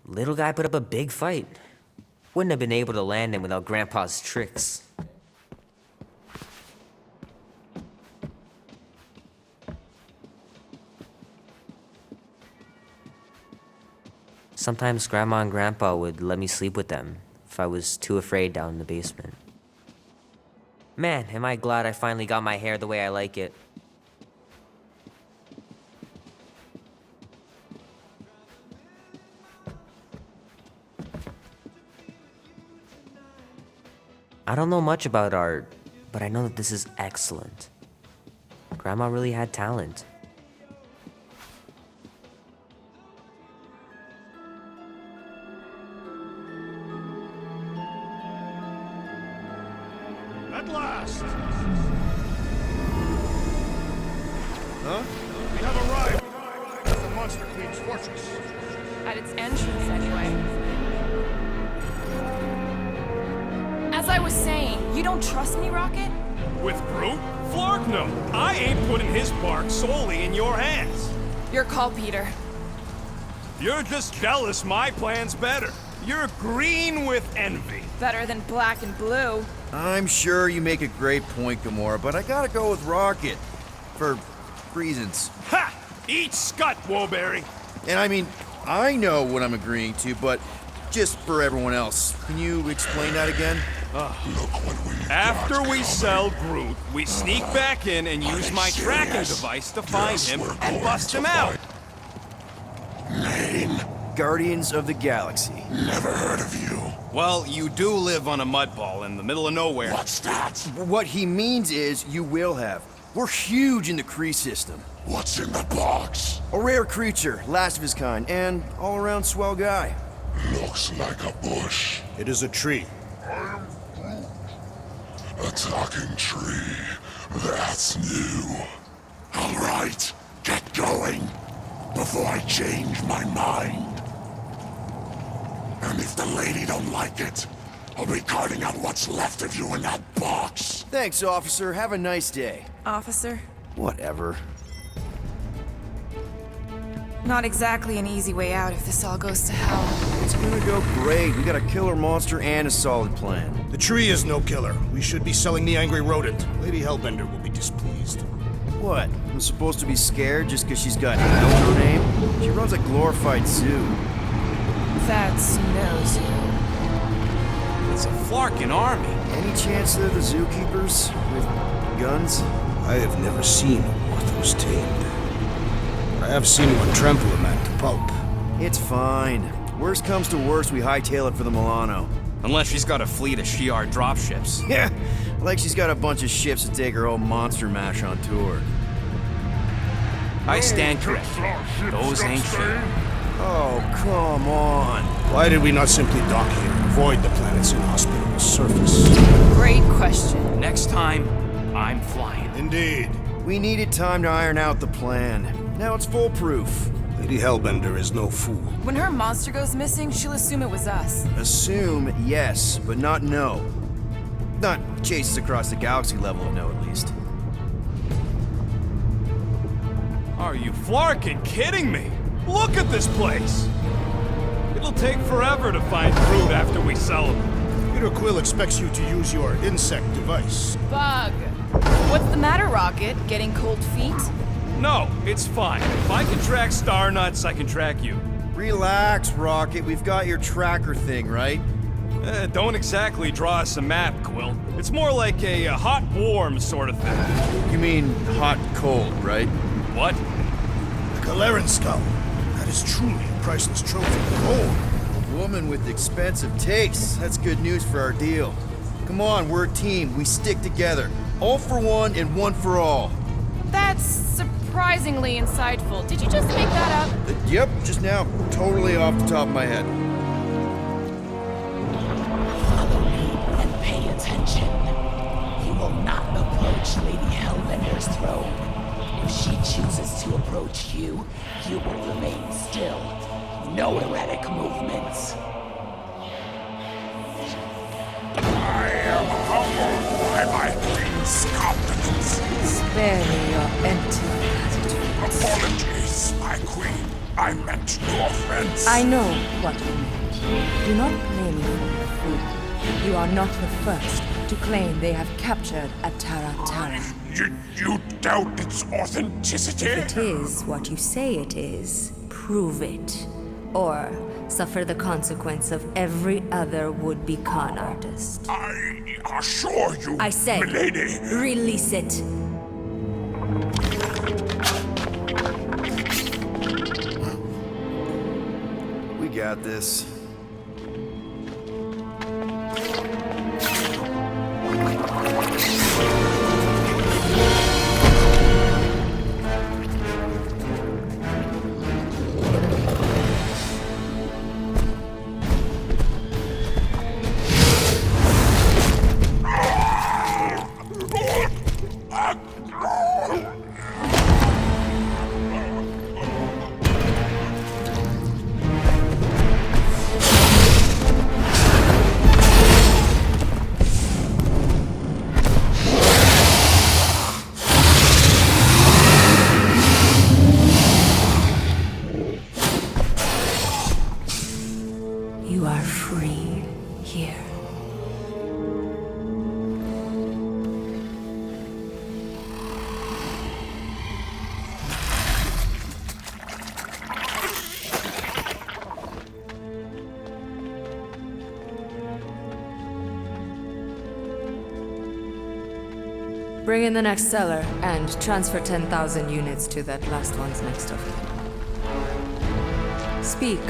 Little guy put up a big fight. Wouldn't have been able to land him without Grandpa's tricks. Sometimes Grandma and Grandpa would let me sleep with them if I was too afraid down in the basement. Man, am I glad I finally got my hair the way I like it. I don't know much about art, but I know that this is excellent. Grandma really had talent. At last! Huh? We have arrived at the Monster Queen's fortress. At its entrance, anyway. As I was saying, you don't trust me, Rocket? With Groot? Flark no! I ain't putting his bark solely in your hands. Your call, Peter. You're just jealous my plan's better. You're green with envy. Better than black and blue. I'm sure you make a great point, Gamora, but I gotta go with Rocket. For reasons. Ha! Eat scut, Woberry! And I mean, I know what I'm agreeing to, but just for everyone else, can you explain that again? After we sell Groot, we sneak back in and use my tracking device to find him and bust him out. Name? Guardians of the Galaxy. Never heard of you. Well, you do live on a mud ball in the middle of nowhere. What's that? What he means is you will have. We're huge in the Kree system. What's in the box? A rare creature, last of his kind, and all-around swell guy. Looks like a bush. It is a tree. A talking tree. That's new. All right, get going before I change my mind. And if the lady don't like it, I'll be carting out what's left of you in that box. Thanks, officer. Have a nice day. Officer? Whatever. Not exactly an easy way out if this all goes to hell. It's gonna go great. We got a killer monster and a solid plan. The tree is no killer. We should be selling the angry rodent. Lady Hellbender will be displeased. What? I'm supposed to be scared just because she's got Hell in her name? She runs a glorified zoo. That's no zoo. It's a Flarkin army. Any chance they're the zookeepers? With guns? I have never seen a Orthos tamed. I have seen one trample a man to pulp. It's fine. Worst comes to worst, we hightail it for the Milano. Unless she's got a fleet of Shi'ar dropships. Yeah, like she's got a bunch of ships to take her whole monster mash on tour. I stand corrected. Those ain't fair. Oh, come on. Why did we not simply dock here and avoid the planet's inhospitable surface? Great question. Next time, I'm flying. Indeed. We needed time to iron out the plan. Now it's foolproof. Lady Hellbender is no fool. When her monster goes missing, she'll assume it was us. Assume yes, but not no. Not chases across the galaxy level of no, at least. Are you Flarkin kidding me? Look at this place! It'll take forever to find Groot after we sell him. Peter Quill expects you to use your insect device. Bug. What's the matter, Rocket? Getting cold feet? No, it's fine. If I can track Star Nuts, I can track you. Relax, Rocket. We've got your tracker thing, right? Don't exactly draw us a map, Quill. It's more like a hot-warm sort of thing. You mean hot-cold, right? What? The Galeran skull. That is truly a priceless trophy. Oh, A woman with expensive tastes. That's good news for our deal. Come on, we're a team. We stick together. All for one and one for all. That's surprisingly insightful. Did you just make that up? Yep, just now. Totally off the top of my head. Follow me and pay attention. You will not approach Lady Hellbender's throne. If she chooses to approach you, you will remain still. No erratic movements. I am humbled by my queen's confidence. Spare me your empty attitude. Apologies, my queen. I meant no offense. I know what you meant. Do not play me for a fool. You are not the first to claim they have captured a Tara. You doubt its authenticity? If it is what you say it is, prove it. Or suffer the consequence of every other would-be con artist. I assure you, I said, milady. release it. We got this. You are free here. Bring in the next seller and transfer 10,000 units to that last one's next of it. Speak.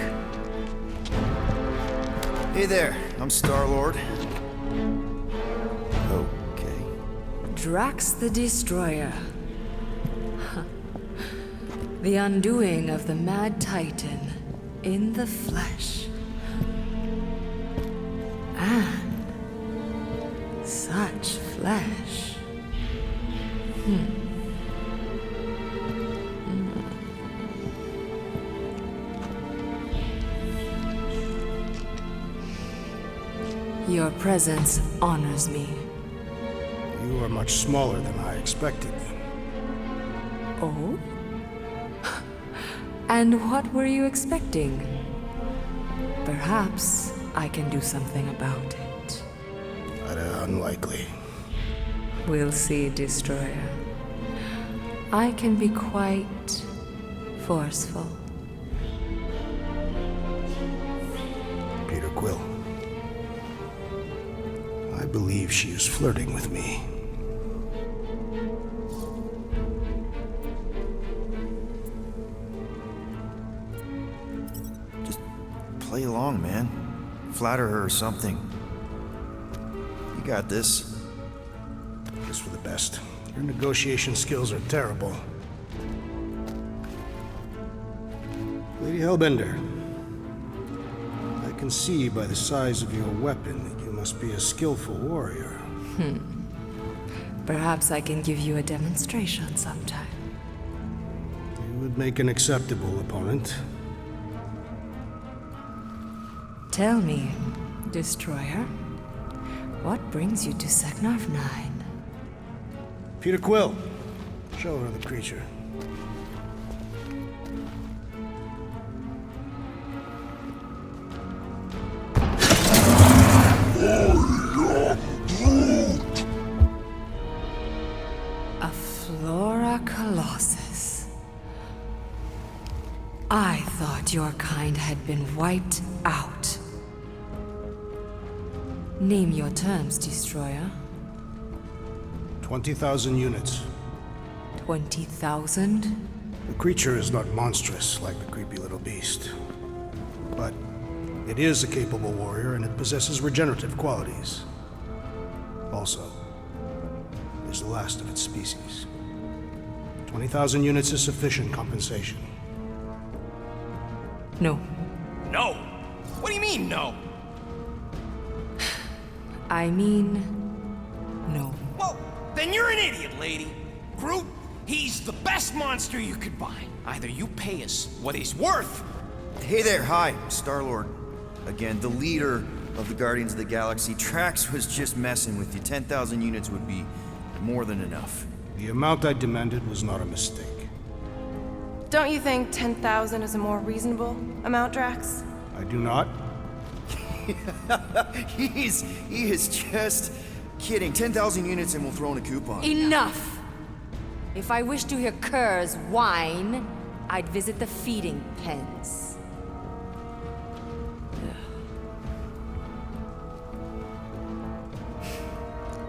Hey there, I'm Star-Lord. Okay. Drax the Destroyer. The undoing of the Mad Titan in the flesh. And such flesh. Your presence honors me. You are much smaller than I expected. Oh? And what were you expecting? Perhaps I can do something about it. But unlikely. We'll see, Destroyer. I can be quite forceful. Peter Quill. I believe she is flirting with me. Just play along, man. Flatter her or something. You got this. Just for the best. Your negotiation skills are terrible. Lady Hellbender, I can see by the size of your weapon that you must be a skillful warrior. Perhaps I can give you a demonstration sometime. You would make an acceptable opponent. Tell me, Destroyer, what brings you to Seknarf 9? Peter Quill, show her the creature. A Flora Colossus. I thought your kind had been wiped out. Name your terms, Destroyer. 20,000 units. 20,000? The creature is not monstrous like the creepy little beast. But it is a capable warrior and it possesses regenerative qualities. Also, it is the last of its species. 20,000 units is sufficient compensation. No. No! What do you mean, no? I mean, no. Well, then you're an idiot, lady. Groot, he's the best monster you could buy. Either you pay us what he's worth. Hey there, hi, Star-Lord. Again, the leader of the Guardians of the Galaxy. Drax was just messing with you. 10,000 units would be more than enough. The amount I demanded was not a mistake. don't you think 10,000 is a more reasonable amount, Drax? I do not. He is just kidding. 10,000 units and we'll throw in a coupon. Enough! If I wish to hear curs whine, I'd visit the feeding pens.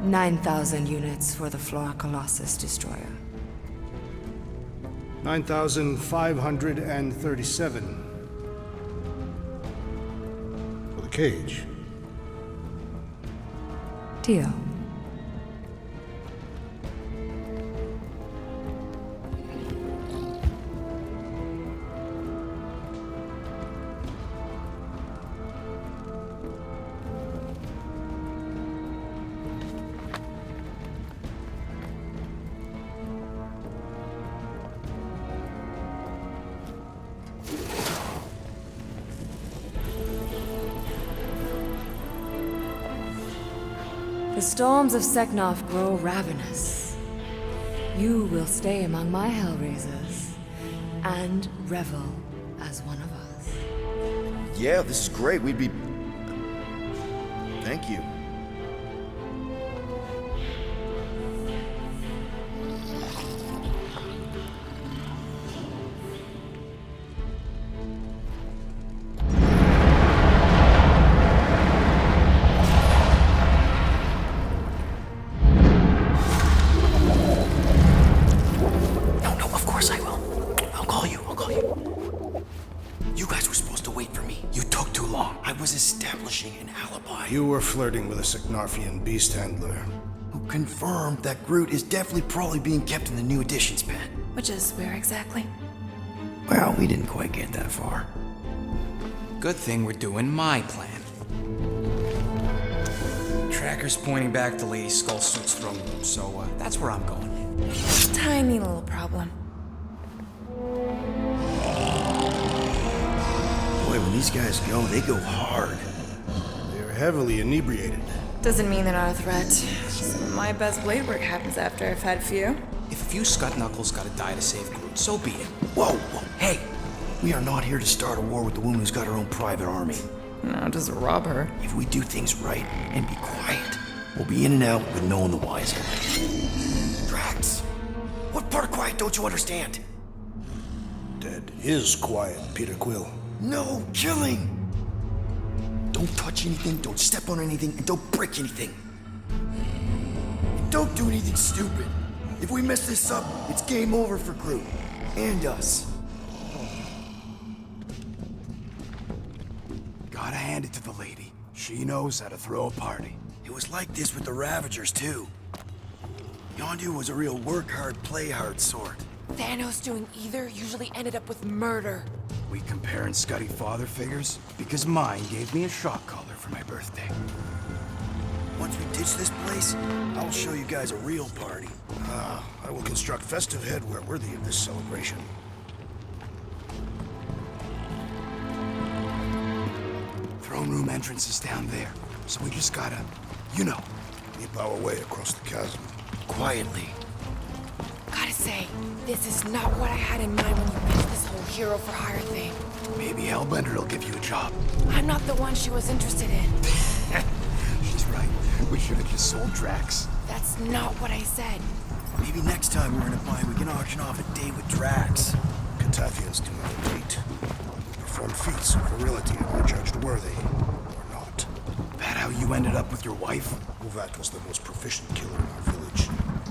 9,000 units for the Flora Colossus destroyer. 9,537. For the cage. Deal. The storms of Seknov grow ravenous. You will stay among my Hellraisers and revel as one of us. Yeah, this is great. We'd be... Thank you. You were flirting with a Seknarfian beast handler. Who confirmed that Groot is definitely probably being kept in the new editions pen. Which is where exactly? Well, we didn't quite get that far. Good thing we're doing my plan. Tracker's pointing back to Lady Skullsuit's throne room, so that's where I'm going. Tiny little problem. Boy, when these guys go, they go hard. They're heavily inebriated. Doesn't mean they're not a threat. Some of my best blade work happens after I've had a few. If a few scut knuckles gotta die to save Groot, so be it. Whoa, whoa, hey! We are not here to start a war with the woman who's got her own private army. No, just rob her. If we do things right and be quiet, we'll be in and out with no one the wiser. Drax, what part of quiet don't you understand? Dead is quiet, Peter Quill. No killing! Don't touch anything, don't step on anything, and don't break anything. And don't do anything stupid. If we mess this up, it's game over for Groot. And us. Gotta hand it to the lady. She knows how to throw a party. It was like this with the Ravagers, too. Yondu was a real work hard, play hard sort. Thanos doing either usually ended up with murder. We comparing Scuddy father figures? Because mine gave me a shock collar for my birthday. Once we ditch this place, I'll show you guys a real party. I will construct festive headwear worthy of this celebration. Throne room entrance is down there, so we just gotta, you know. Leap our way across the chasm. Quietly. Gotta say, this is not what I had in mind when you pitched this whole hero for hire thing. Maybe Hellbender'll give you a job. I'm not the one she was interested in. She's right. We should have just sold Drax. That's not what I said. Maybe next time we're in a bind, we can auction off a date with Drax. Catathians do not date. Perform feats of virility and are judged worthy, or not. That how you ended up with your wife? Uvat was the most proficient killer in our village.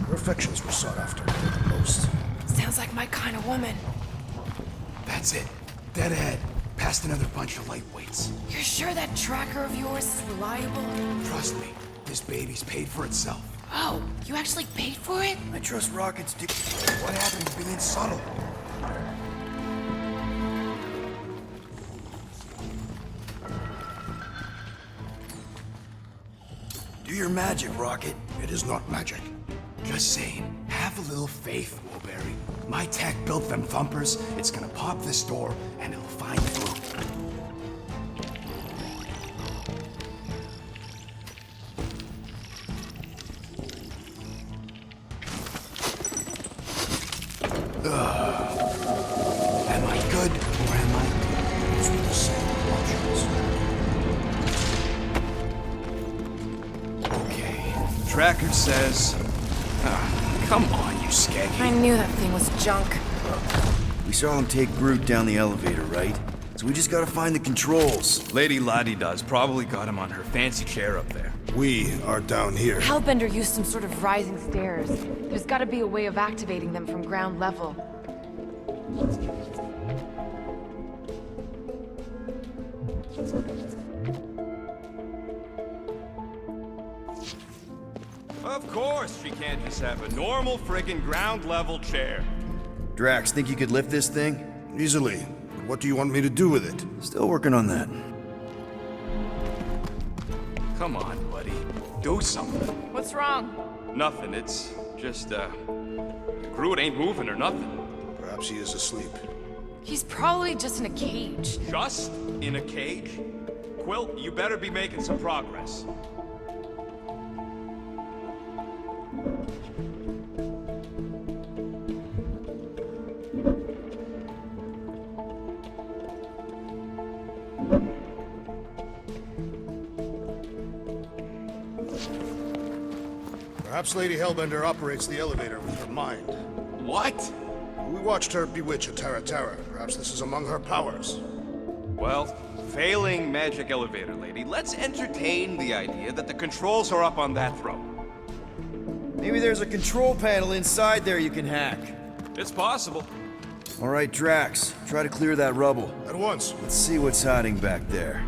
Her affections were sought after the most. Sounds like my kind of woman. That's it. Dead ahead. Past another bunch of lightweights. You're sure that tracker of yours is reliable? Trust me, this baby's paid for itself. Oh, you actually paid for it? I trust Rocket's What happened to being subtle? Do your magic, Rocket. It is not magic. Just saying, have a little faith, Woolberry. My tech built them thumpers. It's gonna pop this door, and it'll find through. weigh the same options. Okay. Tracker says... come on, you I skanky. knew that thing was junk. We saw him take Groot down the elevator, right? So we just gotta find the controls. Lady Lottie-Does probably got him on her fancy chair up there. We are down here. Hellbender used some sort of rising stairs. There's gotta be a way of activating them from ground level. Of course she can't just have a normal friggin' ground-level chair. Drax, think you could lift this thing? Easily. But what do you want me to do with it? Still working on that. Come on, buddy. Do something. What's wrong? Nothing, it's just, Groot ain't moving or nothing. Perhaps he is asleep. He's probably just in a cage. Just in a cage? Quill, you better be making some progress. Perhaps Lady Hellbender operates the elevator with her mind. What? We watched her bewitch a Tara Tara. Perhaps this is among her powers. Well, failing magic elevator lady, let's entertain the idea that the controls are up on that throne. Maybe there's a control panel inside there you can hack. It's possible. All right, Drax, try to clear that rubble. At once. Let's see what's hiding back there.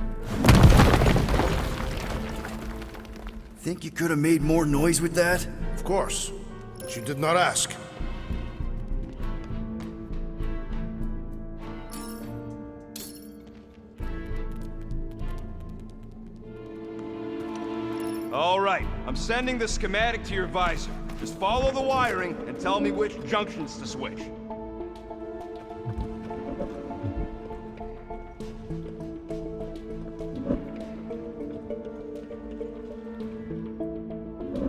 Think you could have made more noise with that? Of course. But you did not ask. All right, I'm sending the schematic to your visor. Just follow the wiring and tell me which junctions to switch.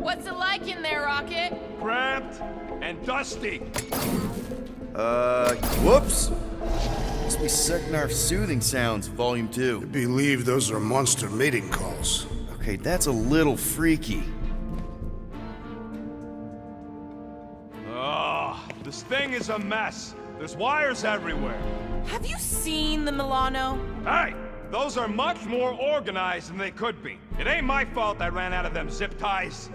What's it like in there, Rocket? Cramped and dusty. Whoops! Must be Seknarf Soothing Sounds, Volume 2. I believe those are monster mating calls. Okay, that's a little freaky. This thing is a mess. There's wires everywhere. Have you seen the Milano? Hey, those are much more organized than they could be. It ain't my fault I ran out of them zip ties.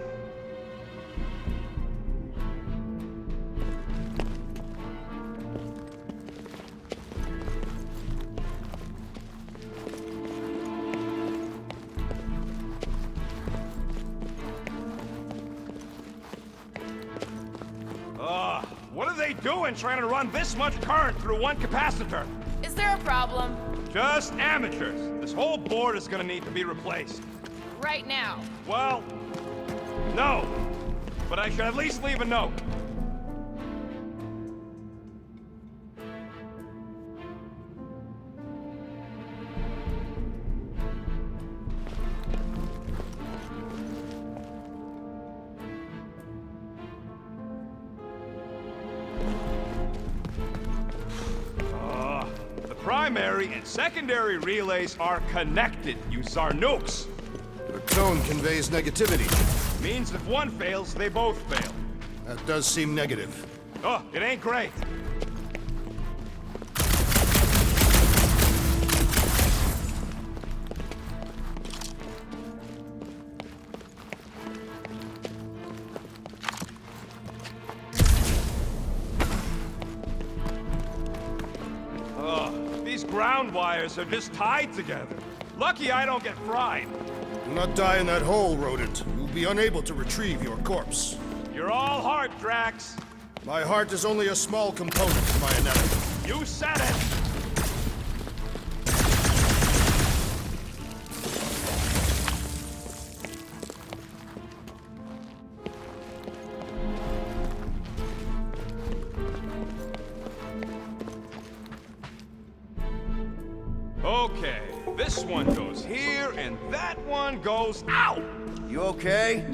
What are they doing trying to run this much current through one capacitor? Is there a problem? Just amateurs. This whole board is gonna need to be replaced. Right now. Well, no. But I should at least leave a note. Primary and secondary relays are connected, you Zarnooks. The tone conveys negativity. Means if one fails, they both fail. That does seem negative. Oh, it ain't great. These ground wires are just tied together. Lucky I don't get fried. Do not die in that hole, rodent. You'll be unable to retrieve your corpse. You're all heart, Drax. My heart is only a small component of my anatomy. You said it! Okay, this one goes here, and that one goes out! You okay?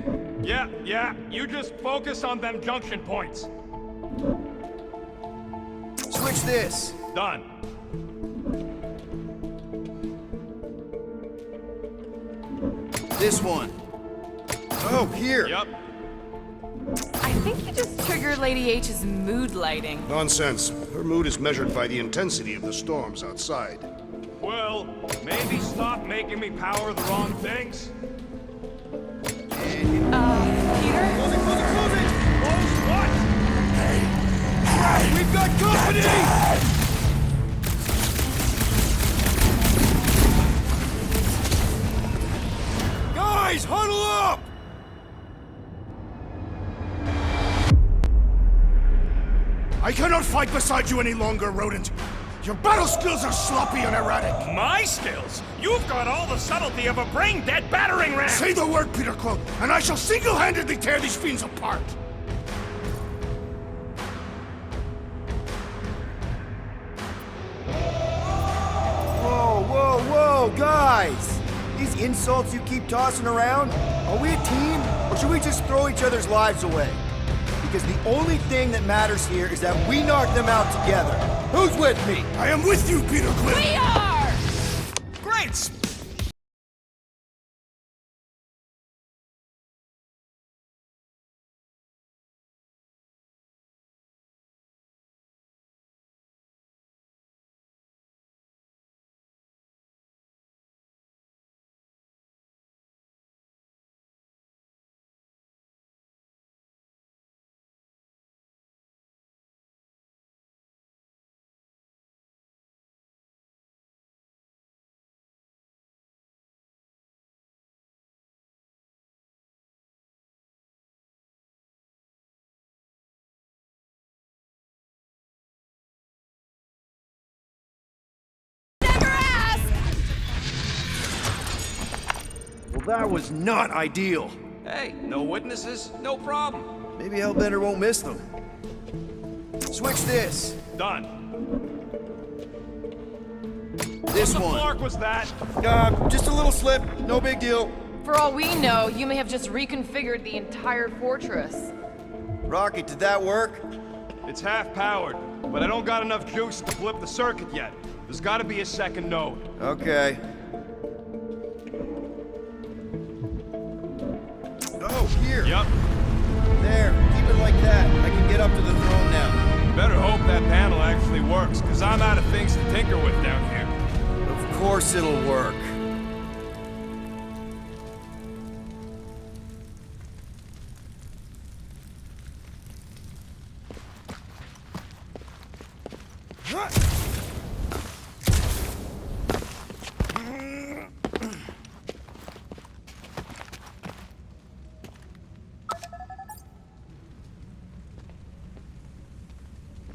Yeah, you just focus on them junction points. Switch this. Done. This one. Oh, here. Yep. I think you just triggered Lady H's mood lighting. Nonsense. Her mood is measured by the intensity of the storms outside. Well, maybe stop making me power the wrong things. Peter? Close what? Hey! We've got company! Guys, huddle up! I cannot fight beside you any longer, rodent. Your battle skills are sloppy and erratic. My skills? You've got all the subtlety of a brain-dead battering ram! Say the word, Peter Quill, and I shall single-handedly tear these fiends apart. Whoa, guys! These insults you keep tossing around, are we a team, or should we just throw each other's lives away? Because the only thing that matters here is that we knock them out together. Who's with me? I am with you, Peter Quill. We are! Great! Well, that was not ideal. Hey, no witnesses, no problem. Maybe Hellbender won't miss them. Switch this. Done. This What the one. flark was that? Just a little slip. No big deal. For all we know, you may have just reconfigured the entire fortress. Rocket, did that work? It's half powered, but I don't got enough juice to flip the circuit yet. There's gotta be a second node. Okay. Oh, here. Yep. There. Keep it like that. I can get up to the throne now. Better hope that panel actually works, because I'm out of things to tinker with down here. Of course it'll work.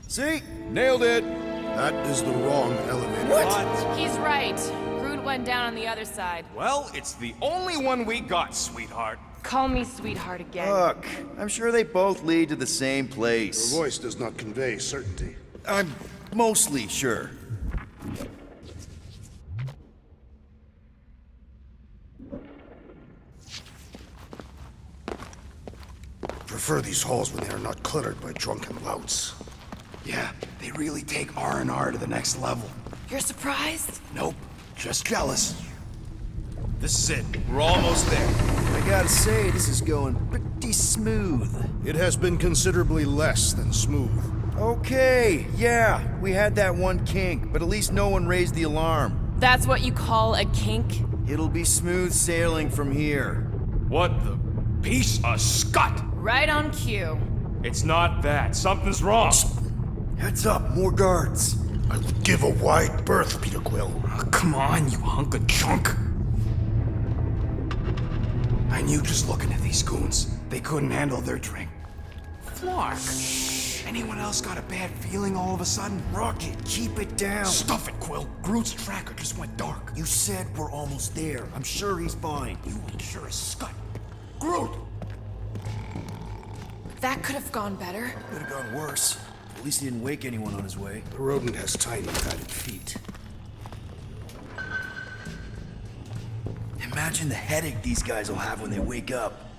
See? Nailed it! That is the wrong elevator. What? He's right. Groot went down on the other side. Well, it's the only one we got, sweetheart. Call me sweetheart again. Look, I'm sure they both lead to the same place. Your voice does not convey certainty. I'm mostly sure. Prefer these halls when they are not cluttered by drunken louts. Yeah, they really take R&R to the next level. You're surprised? Nope, just jealous. This is it. We're almost there. I gotta say, this is going pretty smooth. It has been considerably less than smooth. Okay, yeah, we had that one kink, but at least no one raised the alarm. That's what you call a kink? It'll be smooth sailing from here. What the piece of scut? Right on cue. It's not that. Something's wrong. Heads up, more guards. I would give a wide berth, Peter Quill. Oh, come on, you hunk of junk. I knew just looking at these goons, they couldn't handle their drink. Flark. Anyone else got a bad feeling all of a sudden? Rocket, keep it down. Stuff it, Quill. Groot's tracker just went dark. You said we're almost there. I'm sure he's fine. You ain't sure as scut. Groot! That could have gone better. Could have gone worse. At least he didn't wake anyone on his way. The rodent has tiny, padded feet. Imagine the headache these guys will have when they wake up.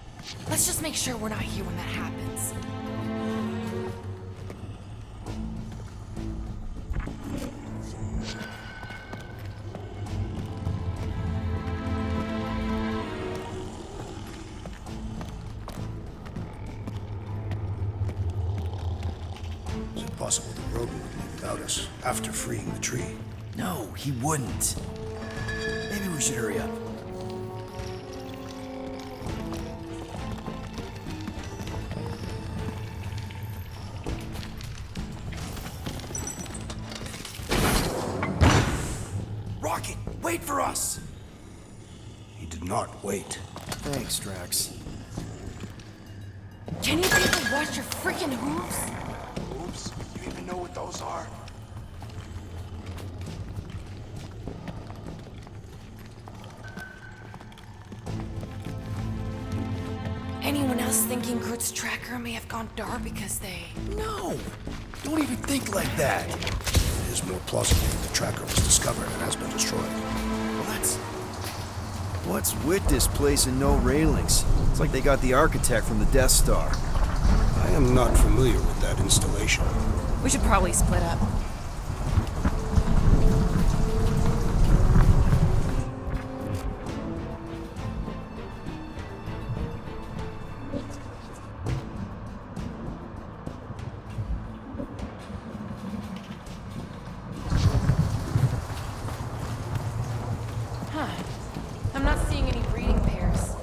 Let's just make sure we're not here when that happens. possible the road would leave without us after freeing the tree. No, he wouldn't. Maybe we should hurry up. Rocket, wait for us! He did not wait. Thanks, Drax. Can you people watch your freaking hooves? Oops, you even know what those are? Anyone else thinking Groot's tracker may have gone dark because they... No! Don't even think like that! It is more plausible that the tracker was discovered and has been destroyed. Well, that's... What's with this place and no railings? It's like they got the architect from the Death Star. I am not familiar with that installation. We should probably split up. I'm not seeing any breeding pairs.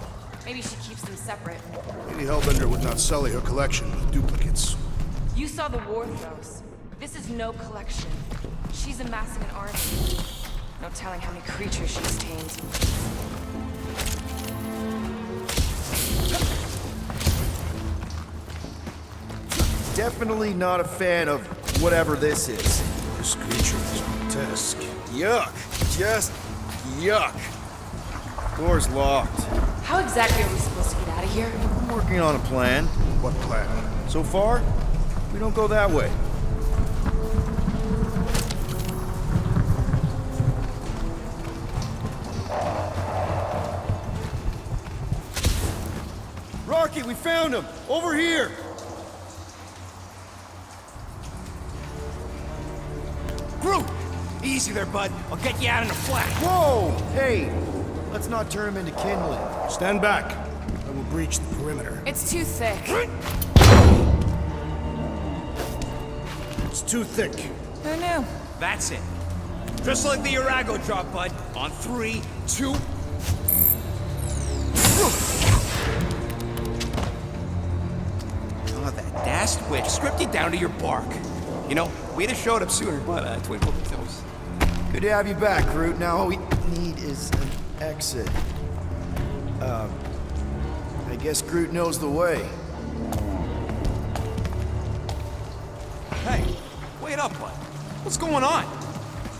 Maybe she keeps them separate. Lady Hellbender would not sully her collection with duplicates. You saw the war throws. This is no collection. She's amassing an army. No telling how many creatures she's tamed. Definitely not a fan of whatever this is. This creature is grotesque. Yuck. Just yuck. Door's locked. How exactly are we supposed to get out of here? I'm working on a plan. What plan? So far, we don't go that way. Rocky, we found him! Over here! Groot! Easy there, bud. I'll get you out in a flash. Whoa! Hey! Let's not turn him into kindling. Stand back. I will breach the perimeter. It's too thick. It's too thick. Who knew? That's it. Just like the Urago drop, bud. On 3, 2... Oh, that dashed witch stripped you down to your bark. You know, we'd have showed up sooner, but twinkle toes. Good to have you back, Groot. Now all we need is an exit. I guess Groot knows the way. Hey, wait up, bud. What's going on?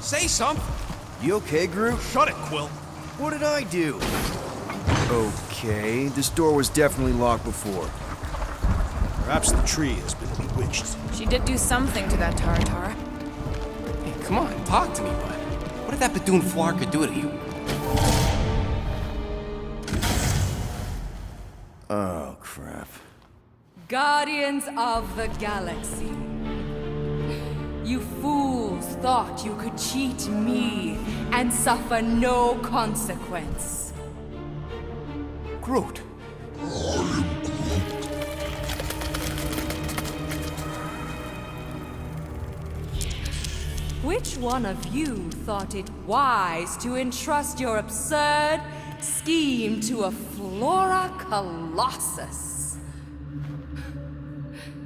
Say something. You okay, Groot? Shut it, Quill. What did I do? Okay, this door was definitely locked before. Perhaps the tree has been bewitched. She did do something to that Tara. Hey, come on, talk to me, bud. What did that Bethune Flarka do to you? Oh, crap. Guardians of the Galaxy. You fools thought you could cheat me and suffer no consequence. Groot. Which one of you thought it wise to entrust your absurd scheme to a Flora Colossus?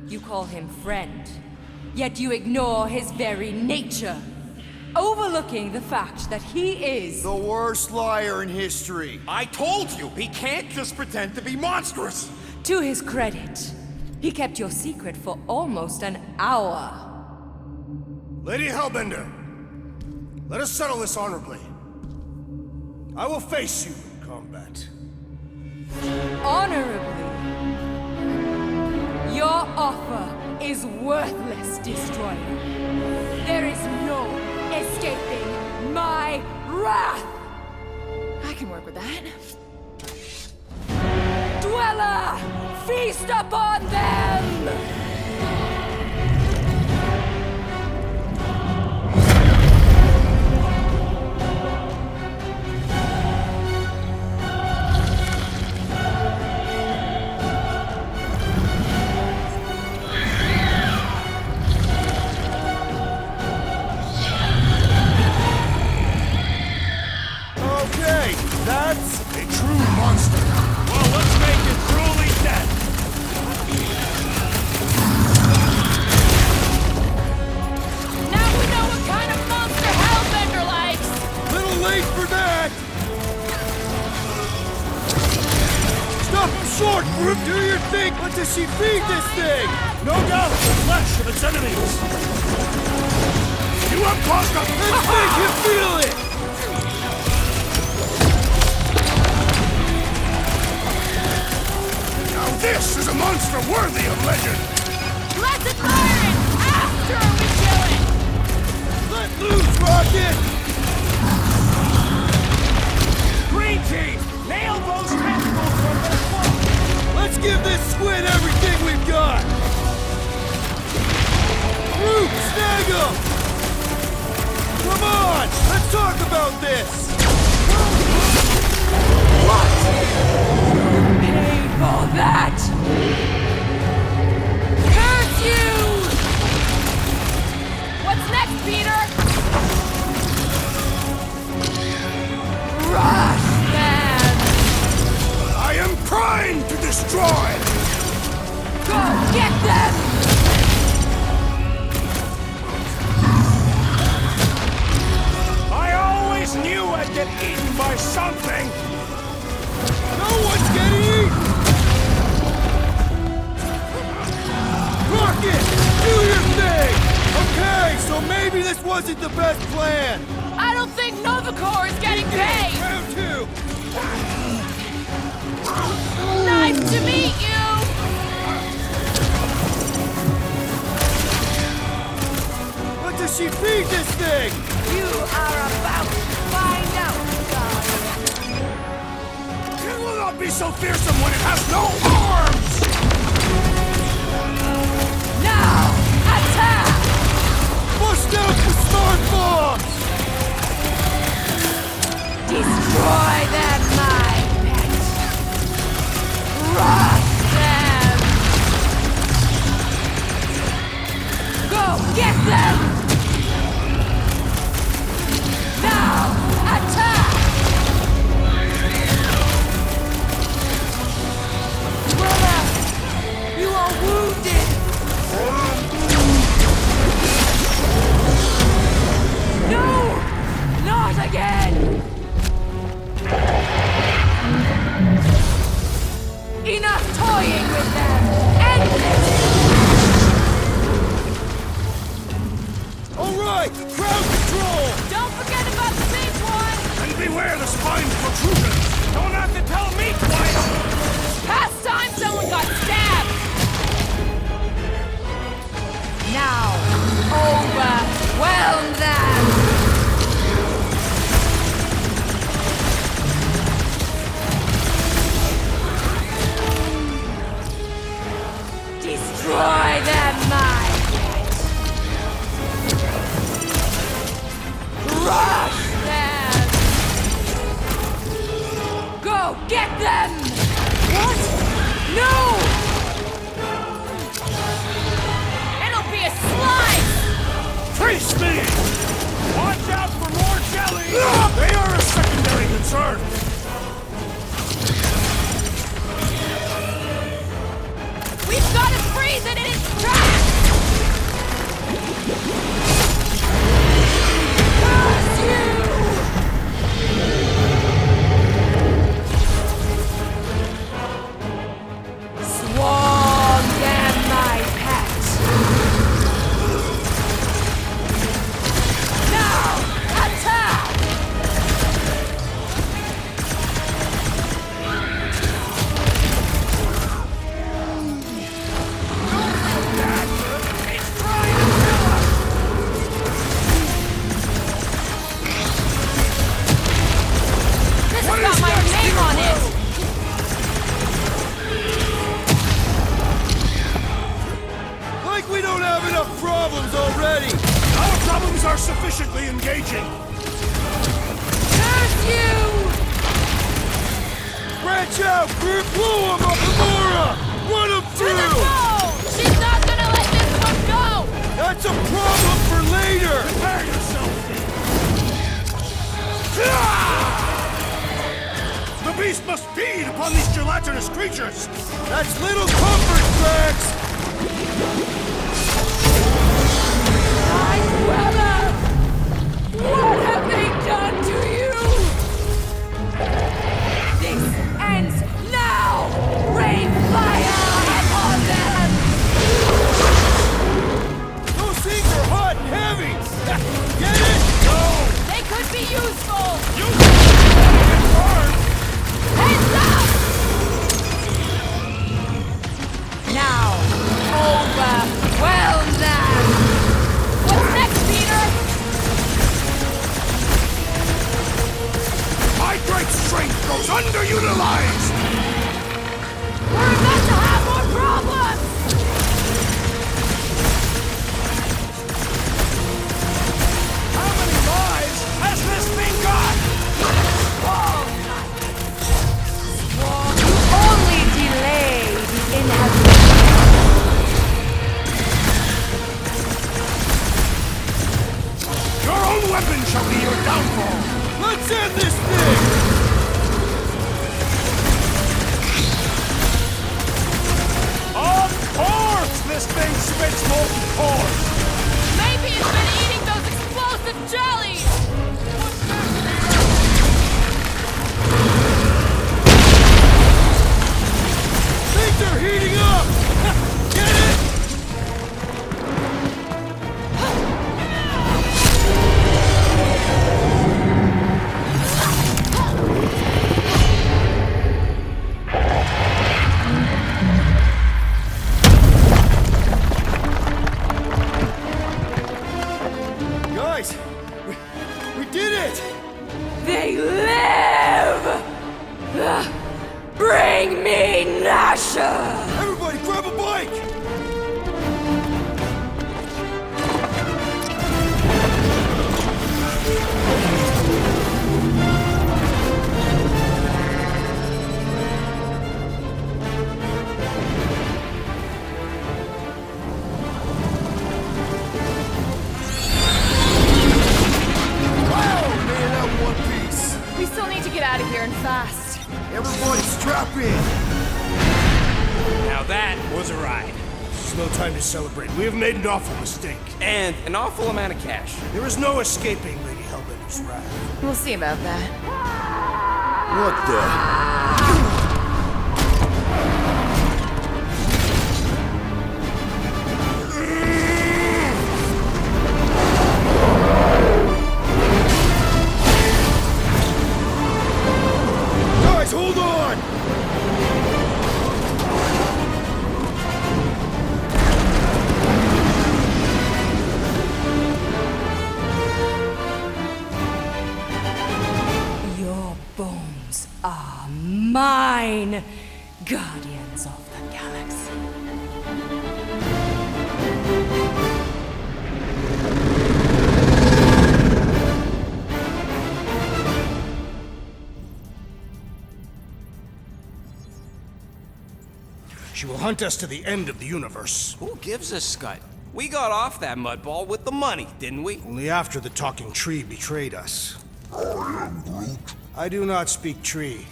You call him friend, yet you ignore his very nature, overlooking the fact that he is The worst liar in history. I told you, he can't just pretend to be monstrous. To his credit, he kept your secret for almost an hour. Lady Hellbender, let us settle this honorably. I will face you in combat. Honorably. Your offer is worthless, Destroyer. There is no escaping my wrath! I can work with that. Dweller! Feast upon them! your thing! What does she feed this thing? No doubt the flesh of its enemies. You have caused a... Let's make him feel it! Now this is a monster worthy of legend. Let's admire it after we kill it! Let loose, Rocket! Green team, nail those tentacles from their claws. Let's give this squid everything we've got! Root, snag him! Come on, let's talk about this! Pay for that! Curse you! What's next, Peter? Rush them! I am primed to destroy. Go get them! I always knew I'd get eaten by something. No one's getting eaten! Rocket, do your thing! Okay, so maybe this wasn't the best plan! I don't think Novacore is getting paid! Round two! Nice to meet you! What does she feed this thing? You are about to find out, darling. It will not be so fearsome when it has no arms. Now, attack! Bust out the smart bombs! Destroy them, my pet! Crush them! Go get them! Now, attack! Brother, you are wounded! No! Not again! Enough toying with them! End this! Alright, crowd control! Don't forget about the big one! And beware the spine protrusions. Don't have to tell me twice. Past time someone got stabbed! Now, overwhelm them! Destroy them, my pet! Crush them! Go get them! What? No! It'll be a slice! Face me! Watch out for more jelly! They are a secondary concern. We've got to freeze it in its tracks! Curse you! Swarm them, my pet! Now, attack! This has got my name on it! Like we don't have enough problems already! Our problems are sufficiently engaging. Curse you! Branch out! Group blew him up, Amora! Run him To the through! goal! She's not gonna let this one go! That's a problem for later! Prepare yourself. The beast must feed upon these gelatinous creatures. That's little comfort, Drax! My brother! What have they done to you? This ends now! Rain fire! My great strength goes underutilized! We're about to have more problems! How many lives has this thing got? You only delay the inevitable. Your own weapon shall be your downfall! Let's end this thing! Of course this thing spits molten core! Maybe it's been eating those explosive jellies! Things are heating up! Get it? Guys, we did it! They live! Bring me Nasha! Everybody, grab a bike! We still need to get out of here and fast. Everybody strap in! Now that was a ride. There's no time to celebrate. We have made an awful mistake. And an awful amount of cash. There is no escaping Lady Hellbender's wrath. We'll see about that. What the? Guys, hold on! Your bones are mine, guardians of the galaxy. She will hunt us to the end of the universe. Who gives a scut? We got off that mudball with the money, didn't we? Only after the talking tree betrayed us. I do not speak tree.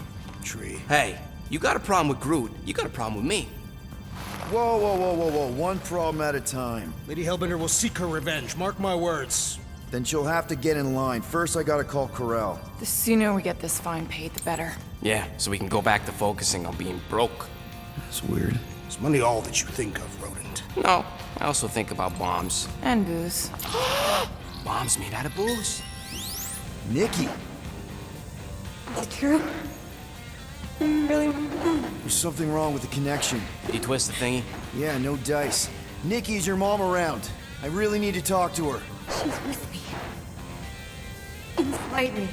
Tree. Hey, you got a problem with Groot, you got a problem with me. Whoa, whoa, whoa, whoa, whoa. One problem at a time. Lady Hellbender will seek her revenge. Mark my words. Then she'll have to get in line. First, I gotta call Corel. The sooner we get this fine paid, the better. Yeah, so we can go back to focusing on being broke. That's weird. Is money all that you think of, rodent? No, I also think about bombs. And booze. Bombs made out of booze. Nikki, Is it true? Really? there's something wrong with the connection. Did you twist the thingy? Yeah, no dice. Nikki, is your mom around? I really need to talk to her. She's with me. Inside me.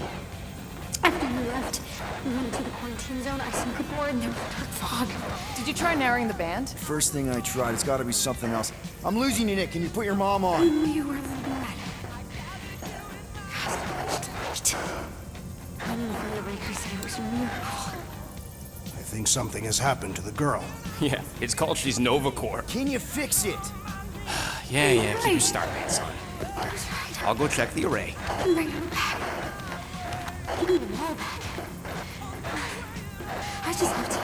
After you left, we went to the quarantine zone. I snuck aboard and there was dark fog. Did you try narrowing the band? First thing I tried, it's gotta be something else. I'm losing you, Nick. Can you put your mom I on? knew you were bad. I don't know if anybody could say it was a miracle. I think something has happened to the girl. Yeah, it's called she's Nova Corps. Can you fix it? Yeah, keep your Starman on. I'll go check the array. Bring him back. You need him all back. I just have to